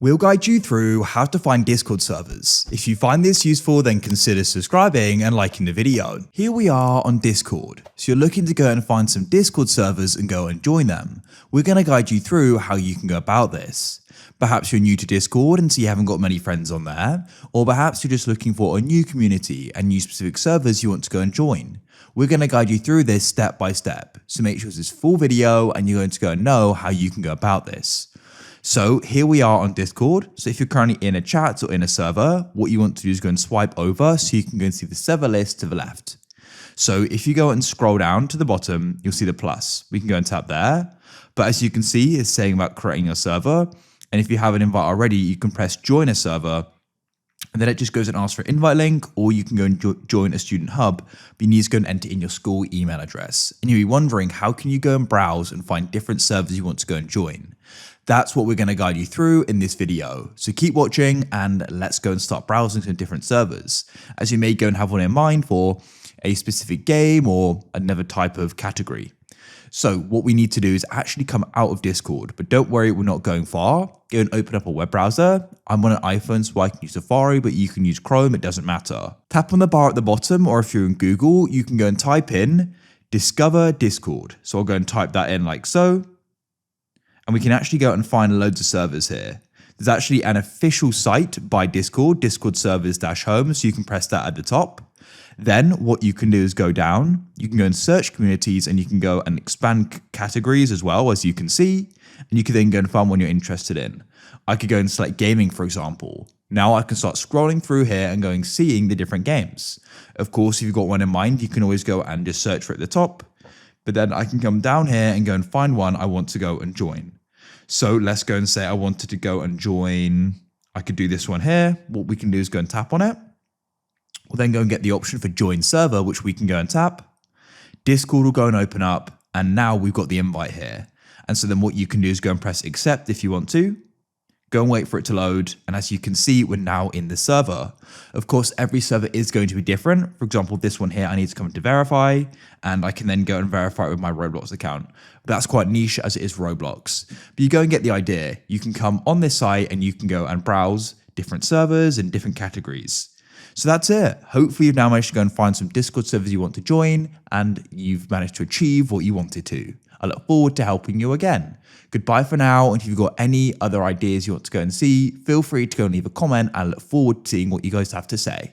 We'll guide you through how to find Discord servers. If you find this useful, then consider subscribing and liking the video. Here we are on Discord. So you're looking to go and find some Discord servers and go and join them. We're going to guide you through how you can go about this. Perhaps you're new to Discord and so you haven't got many friends on there, or perhaps you're just looking for a new community and new specific servers you want to go and join. We're going to guide you through this step by step, so make sure this is full video and you're going to go and know how you can go about this. So here we are on Discord. So if you're currently in a chat or in a server, what you want to do is go and swipe over so you can go and see the server list to the left. So if you go and scroll down to the bottom, you'll see the plus. We can go and tap there. But as you can see, it's saying about creating a server. And if you have an invite already, you can press join a server. And then it just goes and asks for an invite link, or you can go and join a student hub, but you need to go and enter in your school email address. And you'll be wondering, how can you go and browse and find different servers you want to go and join? That's what we're going to guide you through in this video. So keep watching and let's go and start browsing some different servers, as you may go and have one in mind for a specific game or another type of category. So what we need to do is actually come out of Discord, but don't worry, we're not going far. Go and open up a web browser. I'm on an iPhone, so I can use Safari, but you can use Chrome, it doesn't matter. Tap on the bar at the bottom, or if you're in Google, you can go and type in Discover Discord. So I'll go and type that in like so. And we can actually go and find loads of servers here. There's actually an official site by Discord, Discord servers-home, so you can press that at the top. Then what you can do is go down, you can go and search communities and you can go and expand categories as well, as you can see, and you can then go and find one you're interested in. I could go and select gaming, for example. Now I can start scrolling through here and going seeing the different games. Of course, if you've got one in mind, you can always go and just search for it at the top, but then I can come down here and go and find one I want to go and join. So let's go and say I wanted to go and join, I could do this one here. What we can do is go and tap on it. We'll then go and get the option for join server, which we can go and tap. Discord will go and open up, and now we've got the invite here. And so then what you can do is go and press accept if you want to. Go and wait for it to load, and as you can see, we're now in the server. Of course, every server is going to be different. For example, this one here, I need to come to verify, and I can then go and verify it with my Roblox account. But that's quite niche as it is Roblox. But you go and get the idea. You can come on this site and you can go and browse different servers and different categories. So that's it. Hopefully you've now managed to go and find some Discord servers you want to join, and you've managed to achieve what you wanted to. I look forward to helping you again. Goodbye for now, and if you've got any other ideas you want to go and see, feel free to go and leave a comment, and I look forward to seeing what you guys have to say.